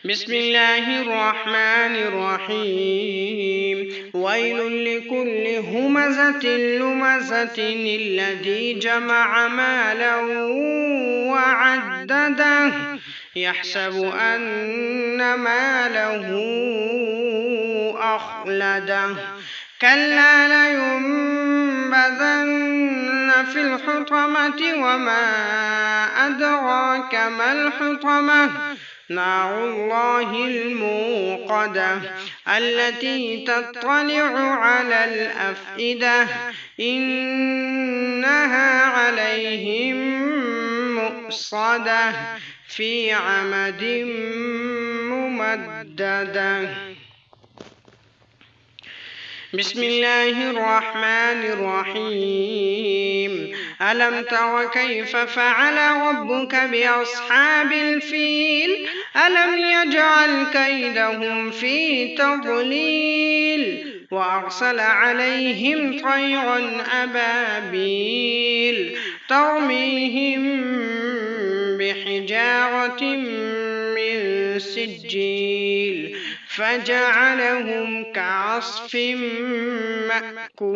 بسم الله الرحمن الرحيم ويل لكل همزة لمزة الذي جمع مالا وعدده يحسب أن ماله أخلده كلا لينبذن في الحطمة وما أدراك ما الحطمة نار الله الموقدة التي تطلع على الأفئدة إنها عليهم مؤصدة في عمد ممددة بسم الله الرحمن الرحيم ألم تر كيف فعل ربك بأصحاب الفيل ألم يجعل كيدهم في تضليل وأرسل عليهم طيرا أبابيل ترميهم بحجارة من سجيل فجعلهم كعصف مأكول